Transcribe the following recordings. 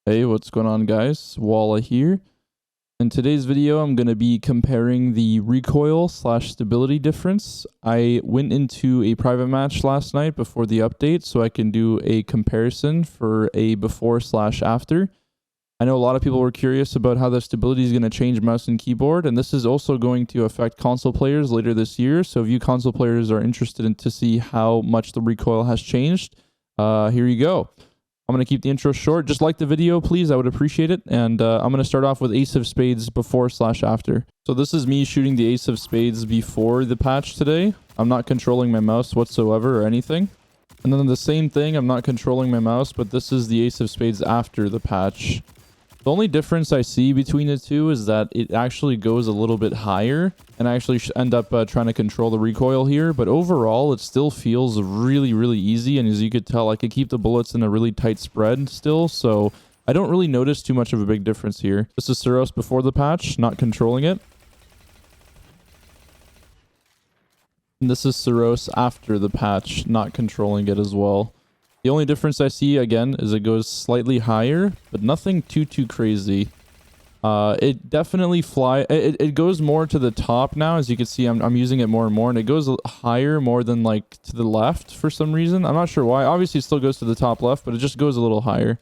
Hey, what's going on, guys? WALLAH here. In today's video, I'm going to be comparing the recoil slash stability difference. I went into a private match last night before the update so I can do a comparison for a before slash after. I know a lot of people were curious about how the stability is going to change mouse and keyboard, and this is also going to affect console players later this year. So if you console players are interested in to see how much the recoil has changed, here you go. I'm going to keep the intro short. Just like the video, please. I would appreciate it. And I'm going to start off with Ace of Spades before slash after. So this is me shooting the Ace of Spades before the patch today. I'm not controlling my mouse whatsoever or anything. And then the same thing, I'm not controlling my mouse, but this is the Ace of Spades after the patch. The only difference I see between the two is that it actually goes a little bit higher, and I actually end up trying to control the recoil here, but overall it still feels really, really easy, and as you could tell, I could keep the bullets in a really tight spread still, so I don't really notice too much of a big difference here. This is Suros before the patch, not controlling it. And this is Suros after the patch, not controlling it as well. The only difference I see, again, is it goes slightly higher, but nothing too crazy. It definitely it goes more to the top now. As you can see, I'm using it more and more, and it goes higher more than, like, to the left for some reason. I'm not sure why. Obviously, it still goes to the top left, but it just goes a little higher.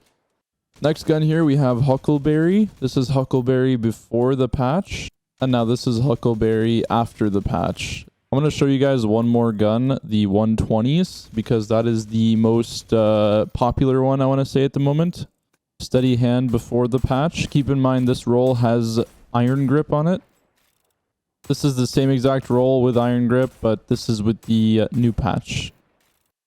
Next gun here, we have Huckleberry. This is Huckleberry before the patch, and now this is Huckleberry after the patch. I'm going to show you guys one more gun, the 120s, because that is the most popular one, I want to say, at the moment. Steady hand before the patch. Keep in mind this roll has iron grip on it. This is the same exact roll with iron grip, but this is with the new patch.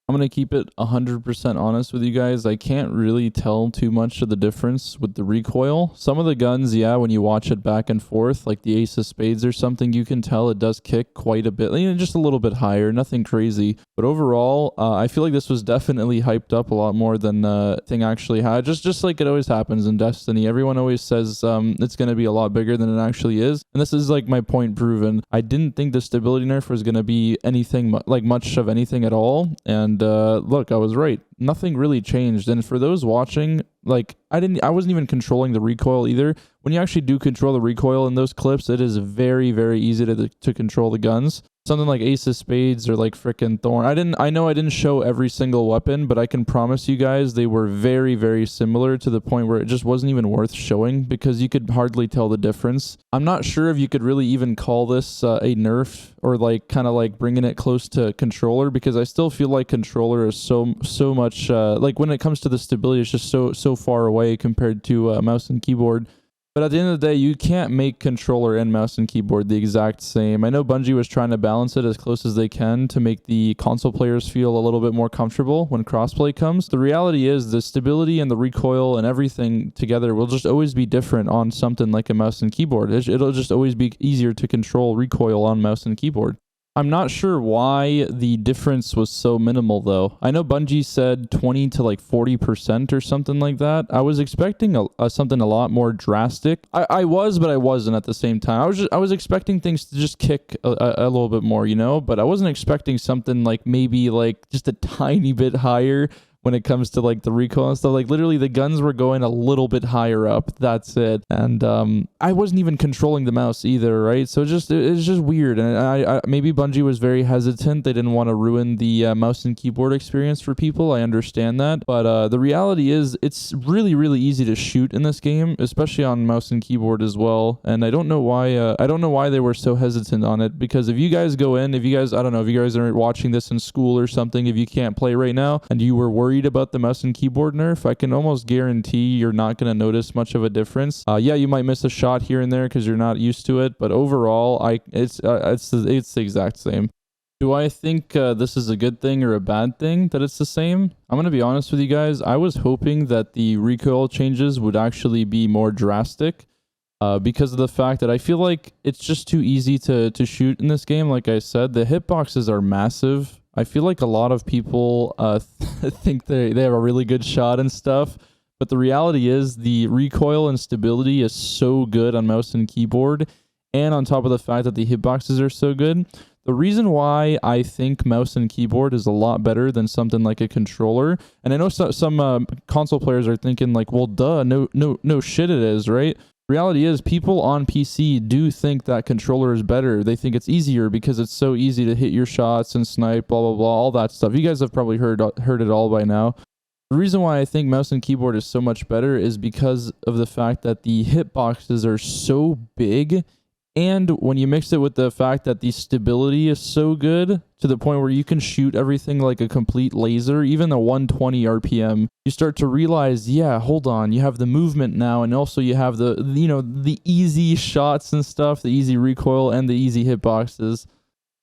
I'm going to keep it 100% honest with you guys. I can't really tell too much of the difference with the recoil. Some of the guns, yeah, when you watch it back and forth, like the Ace of Spades or something, you can tell it does kick quite a bit. You know, just a little bit higher, nothing crazy. But overall, I feel like this was definitely hyped up a lot more than thing actually had. Just like it always happens in Destiny. Everyone always says it's going to be a lot bigger than it actually is. And this is like my point proven. I didn't think the stability nerf was going to be anything like much of anything at all. And look, I was right. Nothing really changed. And for those watching, like, I wasn't even controlling the recoil either. When you actually do control the recoil in those clips, it is very, very easy to control the guns. Something like Ace of Spades or like frickin' Thorn. I know I didn't show every single weapon, but I can promise you guys they were very, very similar to the point where it just wasn't even worth showing because you could hardly tell the difference. I'm not sure if you could really even call this a nerf or like kind of like bringing it close to controller, because I still feel like controller is so much like when it comes to the stability, it's just so far away compared to mouse and keyboard. But at the end of the day, you can't make controller and mouse and keyboard the exact same. I know Bungie was trying to balance it as close as they can to make the console players feel a little bit more comfortable when crossplay comes. The reality is the stability and the recoil and everything together will just always be different on something like a mouse and keyboard. It'll just always be easier to control recoil on mouse and keyboard. I'm not sure why the difference was so minimal, though. I know Bungie said 20 to like 40% or something like that. I was expecting something a lot more drastic. I was, but I wasn't at the same time. I was expecting things to just kick a little bit more, you know? But I wasn't expecting something like maybe like just a tiny bit higher when it comes to like the recoil and stuff. Like literally the guns were going a little bit higher up. That's it. And I wasn't even controlling the mouse either, right? So it's just weird. And I maybe Bungie was very hesitant. They didn't want to ruin the mouse and keyboard experience for people. I understand that. But the reality is it's really, really easy to shoot in this game, especially on mouse and keyboard as well. And I don't know why they were so hesitant on it, because if you guys go in, I don't know if you guys are watching this in school or something, if you can't play right now and you were worried about the mouse and keyboard nerf, I can almost guarantee you're not going to notice much of a difference. Yeah, you might miss a shot here and there because you're not used to it, but overall, it's the exact same. Do I think this is a good thing or a bad thing that it's the same? I'm going to be honest with you guys. I was hoping that the recoil changes would actually be more drastic because of the fact that I feel like it's just too easy to shoot in this game. Like I said, the hitboxes are massive. I feel like a lot of people think they have a really good shot and stuff, but the reality is the recoil and stability is so good on mouse and keyboard, and on top of the fact that the hitboxes are so good, The reason why I think mouse and keyboard is a lot better than something like a controller, and I know some console players are thinking like, well, duh, no shit it is, right? Reality is people on PC do think that controller is better. They think it's easier because it's so easy to hit your shots and snipe, blah, blah, blah, all that stuff. You guys have probably heard it all by now. The reason why I think mouse and keyboard is so much better is because of the fact that the hitboxes are so big, and when you mix it with the fact that the stability is so good to the point where you can shoot everything like a complete laser, even a 120 RPM, you start to realize, yeah, hold on, you have the movement now, and also you have the easy shots and stuff, the easy recoil and the easy hitboxes.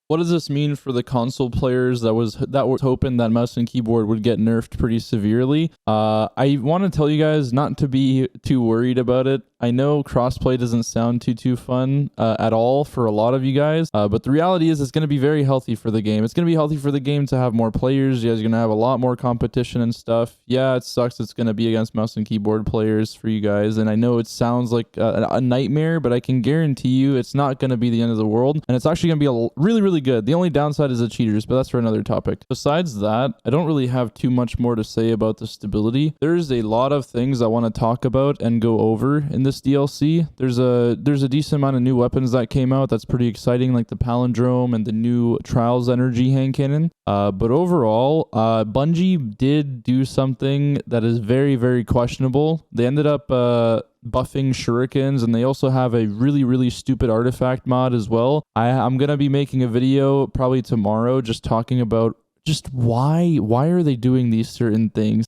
What does this mean for the console players that was hoping that mouse and keyboard would get nerfed pretty severely? I want to tell you guys not to be too worried about it. I know crossplay doesn't sound too fun at all for a lot of you guys, but the reality is it's going to be very healthy for the game. It's going to be healthy for the game to have more players. You guys are going to have a lot more competition and stuff. Yeah, it sucks. It's going to be against mouse and keyboard players for you guys, and I know it sounds like a nightmare, but I can guarantee you it's not going to be the end of the world, and it's actually going to be really good. The only downside is the cheaters, but that's for another topic. Besides that, I don't really have too much more to say about the stability. There's a lot of things I want to talk about and go over in this DLC. There's a decent amount of new weapons that came out that's pretty exciting, like the palindrome and the new Trials energy hand cannon. But overall, Bungie did do something that is very questionable. They ended up buffing shurikens, and they also have a really stupid artifact mod as well. I'm gonna be making a video probably tomorrow just talking about just why are they doing these certain things.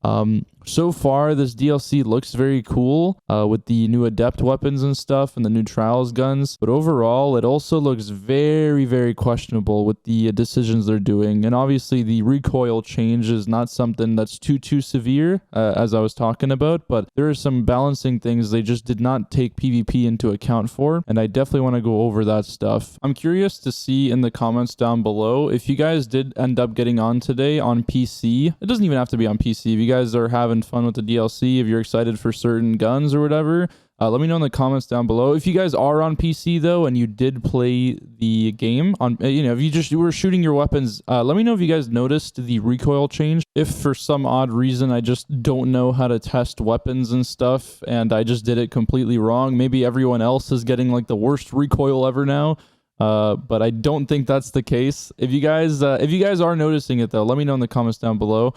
So far this DLC looks very cool with the new adept weapons and stuff and the new trials guns, but overall it also looks very questionable with the decisions they're doing. And obviously the recoil change is not something that's too severe as I was talking about, but there are some balancing things they just did not take PvP into account for, and I definitely want to go over that stuff. I'm curious to see in the comments down below if you guys did end up getting on today on PC. It doesn't even have to be on PC. If you guys are having fun with the DLC, if you're excited for certain guns or whatever, let me know in the comments down below. If you guys are on PC though and you did play the game on, if you were shooting your weapons, let me know if you guys noticed the recoil change. If for some odd reason I just don't know how to test weapons and stuff and I just did it completely wrong, maybe everyone else is getting like the worst recoil ever now. But I don't think that's the case. If you guys are noticing it though, let me know in the comments down below.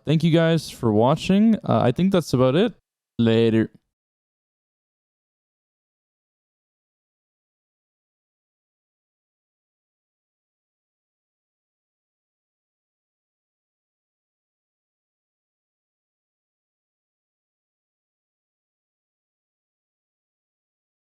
Thank you guys for watching. I think that's about it. Later.